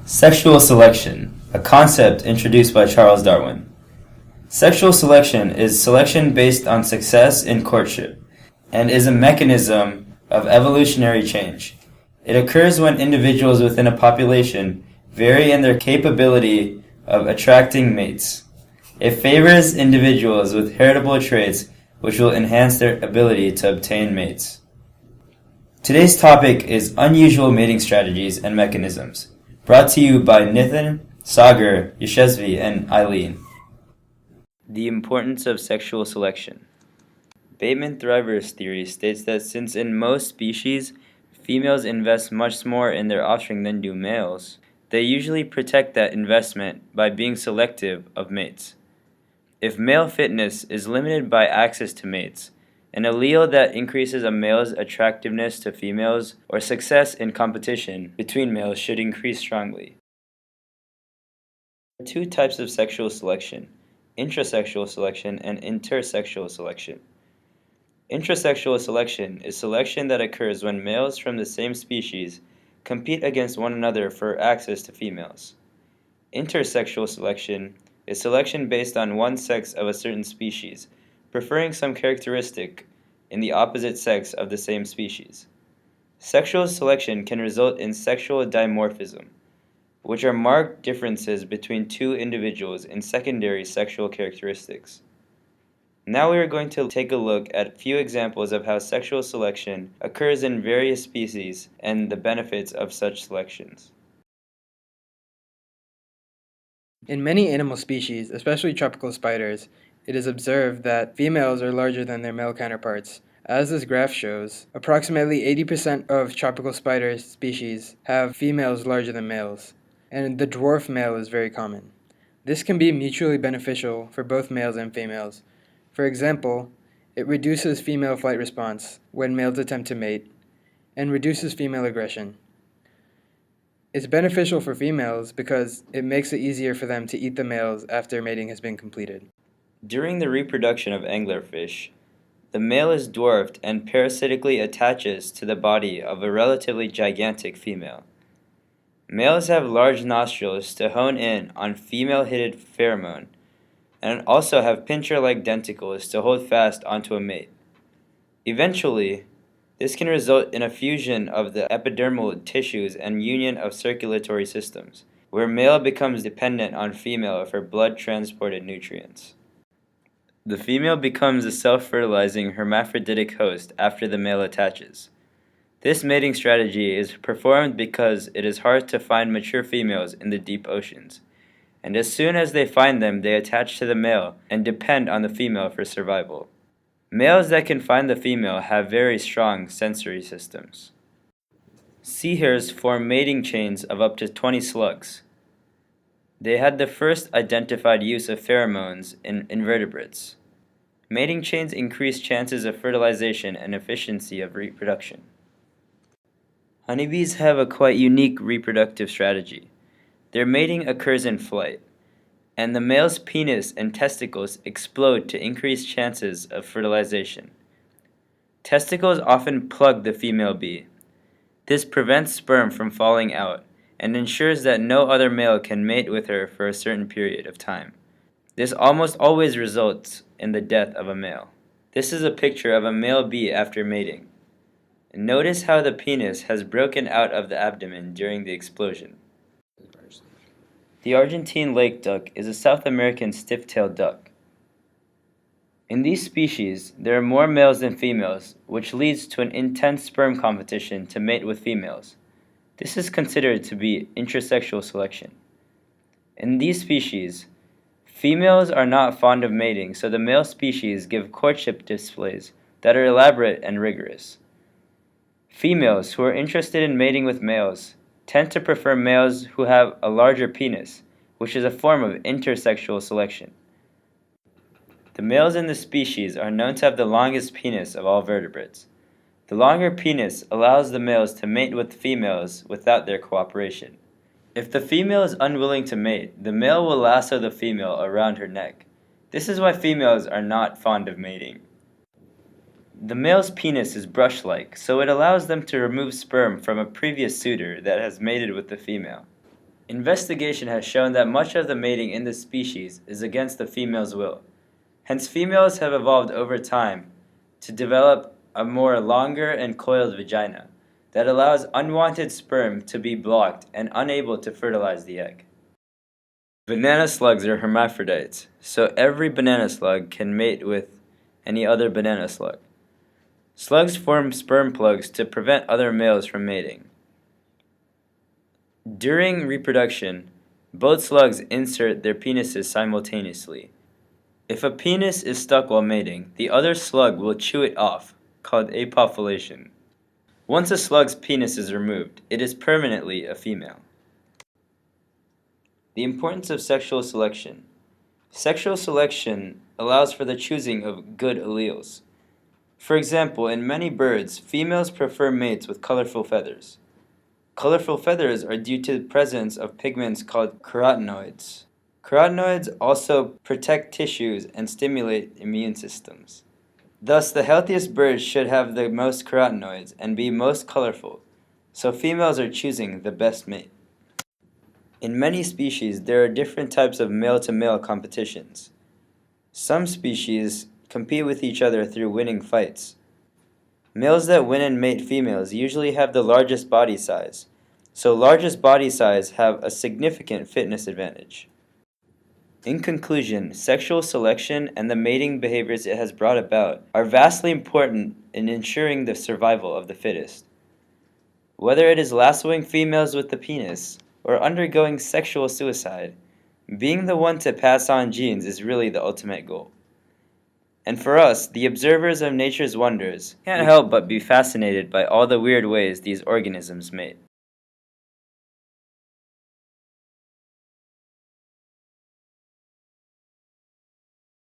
Sexual selection, a concept introduced by Charles Darwin. Sexual selection is selection based on success in courtship and is a mechanism of evolutionary change. It occurs when individuals within a population vary in their capability of attracting mates. It favors individuals with heritable traits which will enhance their ability to obtain mates. Today's topic is unusual mating strategies and mechanisms, brought to you by Nithin, Sagar, Yashesvi, and Eileen. The importance of sexual selection. Bateman-Thriver's theory states that since in most species, females invest much more in their offspring than do males, they usually protect that investment by being selective of mates. If male fitness is limited by access to mates, an allele that increases a male's attractiveness to females or success in competition between males should increase strongly. There are two types of sexual selection: intrasexual selection and intersexual selection. Intrasexual selection is selection that occurs when males from the same species compete against one another for access to females. Intersexual selection is selection based on one sex of a certain species, preferring some characteristic in the opposite sex of the same species. Sexual selection can result in sexual dimorphism, which are marked differences between two individuals in secondary sexual characteristics. Now we are going to take a look at a few examples of how sexual selection occurs in various species and the benefits of such selections. In many animal species, especially tropical spiders, it is observed that females are larger than their male counterparts. As this graph shows, approximately 80% of tropical spider species have females larger than males, and the dwarf male is very common. This can be mutually beneficial for both males and females. For example, it reduces female flight response when males attempt to mate, and reduces female aggression. It's beneficial for females because it makes it easier for them to eat the males after mating has been completed. During the reproduction of anglerfish, the male is dwarfed and parasitically attaches to the body of a relatively gigantic female. Males have large nostrils to hone in on female-hitted pheromone, and also have pincher-like denticles to hold fast onto a mate. Eventually, this can result in a fusion of the epidermal tissues and union of circulatory systems, where male becomes dependent on female for blood-transported nutrients. The female becomes a self-fertilizing hermaphroditic host after the male attaches. This mating strategy is performed because it is hard to find mature females in the deep oceans, and as soon as they find them, they attach to the male and depend on the female for survival. Males that can find the female have very strong sensory systems. Sea hares form mating chains of up to 20 slugs. They had the first identified use of pheromones in invertebrates. Mating chains increase chances of fertilization and efficiency of reproduction. Honeybees have a quite unique reproductive strategy. Their mating occurs in flight, and the male's penis and testicles explode to increase chances of fertilization. Testicles often plug the female bee. This prevents sperm from falling out and ensures that no other male can mate with her for a certain period of time. This almost always results in the death of a male. This is a picture of a male bee after mating. Notice how the penis has broken out of the abdomen during the explosion. The Argentine lake duck is a South American stiff-tailed duck. In these species, there are more males than females, which leads to an intense sperm competition to mate with females. This is considered to be intrasexual selection. In these species, females are not fond of mating, so the male species give courtship displays that are elaborate and rigorous. Females who are interested in mating with males tend to prefer males who have a larger penis, which is a form of intersexual selection. The males in the species are known to have the longest penis of all vertebrates. The longer penis allows the males to mate with females without their cooperation. If the female is unwilling to mate, the male will lasso the female around her neck. This is why females are not fond of mating. The male's penis is brush-like, so it allows them to remove sperm from a previous suitor that has mated with the female. Investigation has shown that much of the mating in this species is against the female's will. Hence, females have evolved over time to develop a more longer and coiled vagina that allows unwanted sperm to be blocked and unable to fertilize the egg. Banana slugs are hermaphrodites, so every banana slug can mate with any other banana slug. Slugs form sperm plugs to prevent other males from mating. During reproduction, both slugs insert their penises simultaneously. If a penis is stuck while mating, the other slug will chew it off, called apopulation. Once a slug's penis is removed, it is permanently a female. The importance of sexual selection. Sexual selection allows for the choosing of good alleles. For example, in many birds, females prefer mates with colorful feathers. Colorful feathers are due to the presence of pigments called carotenoids. Carotenoids also protect tissues and stimulate immune systems. Thus, the healthiest birds should have the most carotenoids and be most colorful, so females are choosing the best mate. In many species, there are different types of male-to-male competitions. Some species compete with each other through winning fights. Males that win and mate females usually have the largest body size, so largest body size have a significant fitness advantage. In conclusion, sexual selection and the mating behaviors it has brought about are vastly important in ensuring the survival of the fittest. Whether it is lassoing females with the penis or undergoing sexual suicide, being the one to pass on genes is really the ultimate goal. And for us, the observers of nature's wonders, can't help but be fascinated by all the weird ways these organisms mate.